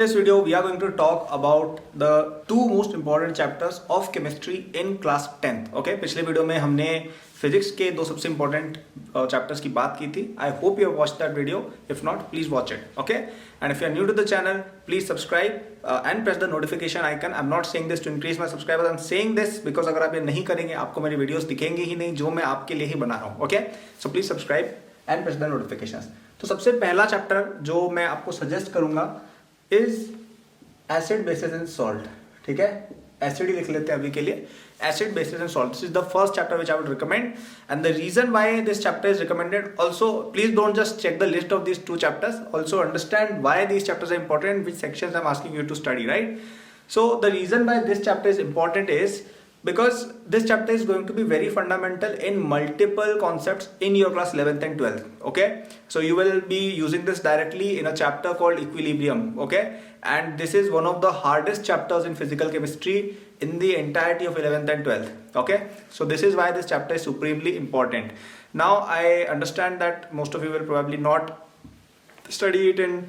This video we are going to talk about the two most important chapters of chemistry in class 10th. Okay, पिछले video में हमने physics के दो सबसे important chapters की बात की थी. I hope you have watched that video. If not, please watch it. Okay, and if you are new to the channel, please subscribe and press the notification icon. I'm not saying this to increase my subscribers. I'm saying this because अगर आप ये नहीं करेंगे आपको मेरी videos दिखेंगी ही नहीं जो मैं आपके लिए ही बना रहा हूँ. Okay, so please subscribe and press the notifications. तो सबसे पहला चैप्टर जो मैं आपको सजेस्ट करूंगा is acid bases and salt. ठीक है, एसिड ही लिख लेते हैं अभी के लिए. Acid bases and salt, this is the first chapter which I would recommend. And the reason why this chapter is recommended, also please don't just check the list of these two chapters, also understand why these chapters are important, which sections I am asking you to study, right? So the reason why this chapter is important is because this chapter is going to be very fundamental in multiple concepts in your class 11th and 12th. Okay, so you will be using this directly in a chapter called equilibrium. Okay, and this is one of the hardest chapters in physical chemistry in the entirety of 11th and 12th. Okay, so this is why this chapter is supremely important. Now I understand that most of you will probably not study it in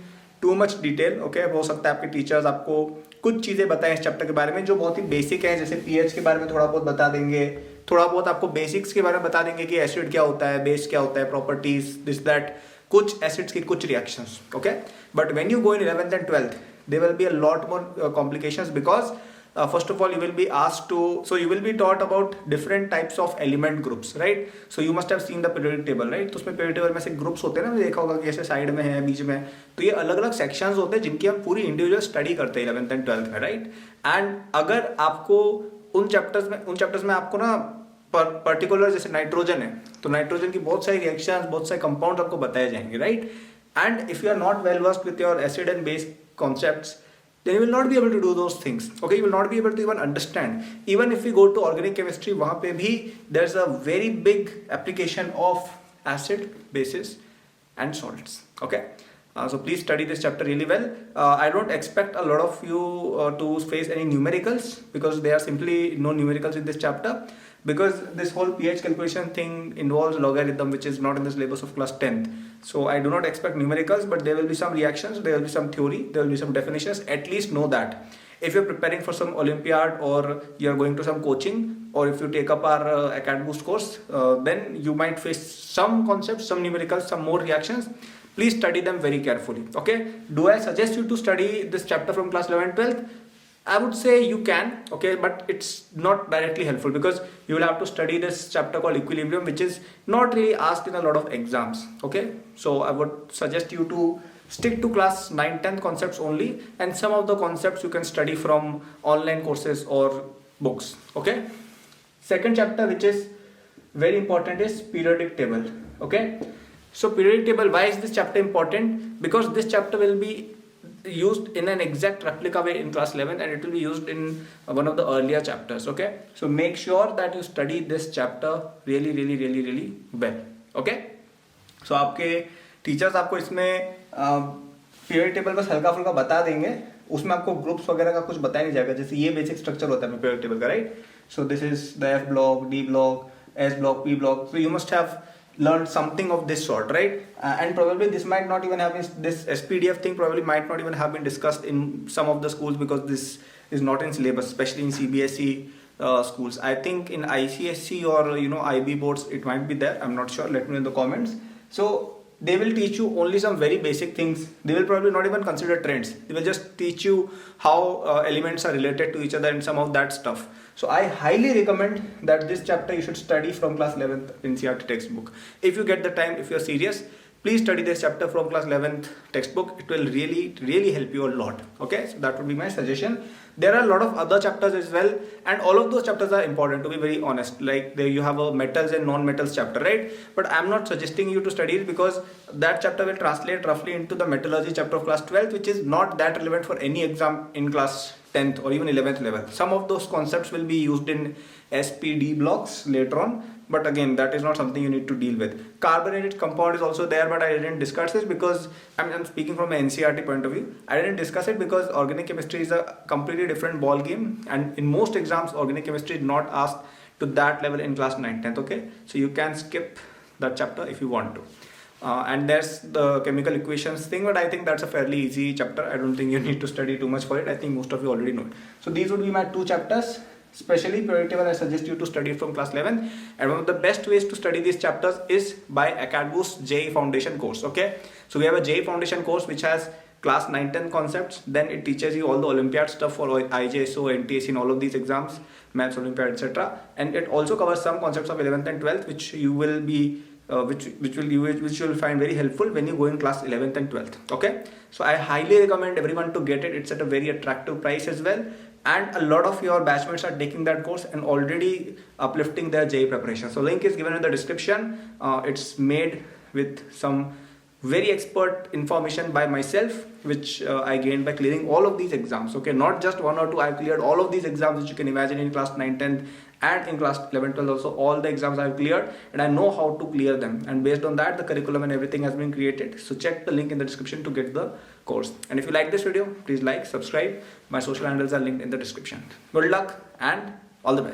too much detail. Okay, हो सकता है आपके teachers आपको कुछ चीज़ें बताएं इस chapter के बारे में जो बहुत ही बेसिक है, जैसे पीएच के बारे में थोड़ा बहुत बता देंगे, थोड़ा बहुत आपको बेसिक्स के बारे में बता देंगे कि एसिड क्या होता है, बेस क्या होता है, प्रॉपर्टीज, दिस दैट, कुछ एसिड्स की कुछ reactions. Okay, but when you go in 11th and 12th there will be a lot more complications because first of all you will be asked to, so you will be taught about different types of element groups, right? So you must have seen the periodic table, right? तो उसमें periodic table में से groups होते हैं ना, देखा होगा कि ऐसे साइड में है, बीच में, तो ये अलग अलग सेक्शंस होते हैं जिनकी हम पूरी इंडिविजुअल स्टडी करते हैं 11th एंड 12th में, राइट? एंड अगर आपको उन चैप्टर्स में आपको ना पर्टिकुलर जैसे नाइट्रोजन है तो नाइट्रोजन की बहुत सारी रिएक्शंस, बहुत सारे कंपाउंड आपको बताए जाएंगे, right? And if you are not well versed with your acid and base concepts, then you will not be able to do those things. Okay, you will not be able to even understand. Even if we go to organic chemistry, वहाँ पे भी there's a very big application of acid, bases and salts. Okay, so please study this chapter really well. I don't expect a lot of you to face any numericals because there are simply no numericals in this chapter, because this whole pH calculation thing involves logarithm, which is not in the syllabus of class 10th. So I do not expect numericals, but there will be some reactions, there will be some theory, there will be some definitions. At least know that. If you're preparing for some Olympiad or you're going to some coaching, or if you take up our Acad Boost course, then you might face some concepts, some numericals, some more reactions. Please study them very carefully. Okay? Do I suggest you to study this chapter from class 11, 12th? I would say you can, okay, but it's not directly helpful because you will have to study this chapter called equilibrium, which is not really asked in a lot of exams. Okay, so I would suggest you to stick to class 9, 10th concepts only, and some of the concepts you can study from online courses or books. Okay, second chapter which is very important is periodic table. Okay, so periodic table, why is this chapter important? Because this chapter will be used in an exact replica way in class 11 and it will be used in one of the earlier chapters. Okay, so make sure that you study this chapter really well. Okay, so आपके teachers आपको इसमें period table बस हल्का फुल्का बता देंगे, उसमें आपको ग्रुप्स वगैरह का कुछ बताया नहीं जाएगा. जैसे ये बेसिक स्ट्रक्चर होता है पीरियड टेबल का, right? So this is the F block, D block, S block, P block. So you must have learned something of this sort, right? And probably this might not even have been, this SPDF thing probably might not even have been discussed in some of the schools because this is not in syllabus, especially in CBSE schools. I think in ICSE or IB boards it might be there. I'm not sure. Let me know in the comments. So they will teach you only some very basic things. They will probably not even consider trends. They will just teach you how elements are related to each other and some of that stuff. So I highly recommend that this chapter you should study from class 11th NCERT textbook. If you get the time, if you're serious, please study this chapter from class 11th textbook. It will really help you a lot. Okay, so that would be my suggestion. There are a lot of other chapters as well, and all of those chapters are important, to be very honest. Like there you have a metals and non-metals chapter, right? But I'm not suggesting you to study it because that chapter will translate roughly into the metallurgy chapter of class 12th, which is not that relevant for any exam in class 10th or even 11th level. Some of those concepts will be used in SPD blocks later on, but again that is not something you need to deal with. Carbonated compound is also there, but I didn't discuss this because I'm speaking from an NCERT point of view. I didn't discuss it because organic chemistry is a completely different ball game, and in most exams organic chemistry is not asked to that level in class 9, 10th. Okay, so you can skip that chapter if you want to. And there's the chemical equations thing, but I think that's a fairly easy chapter. I don't think you need to study too much for it. I think most of you already know it. So these would be my 2 chapters. Especially periodic table, I suggest you to study it from class 11. And one of the best ways to study these chapters is by Acadboost JEE Foundation course. Okay, so we have a JEE Foundation course which has class 9-10 concepts. Then it teaches you all the Olympiad stuff for IJSO, NTSC, and all of these exams, Maths Olympiad, etc. And it also covers some concepts of 11th and 12th, which you will be which you will find very helpful when you go in class 11th and 12th. Okay, so I highly recommend everyone to get it. It's at a very attractive price as well, and a lot of your batchmates are taking that course and already uplifting their JEE preparation. So link is given in the description. It's made with some very expert information by myself, which I gained by clearing all of these exams. Okay, not just 1 or 2. I've cleared all of these exams which you can imagine in class 9, 10th and in class 11, 12 also. All the exams I've cleared and I know how to clear them, and based on that the curriculum and everything has been created. So check the link in the description to get the course. And if you like this video, please like, subscribe. My social handles are linked in the description. Good luck and all the best.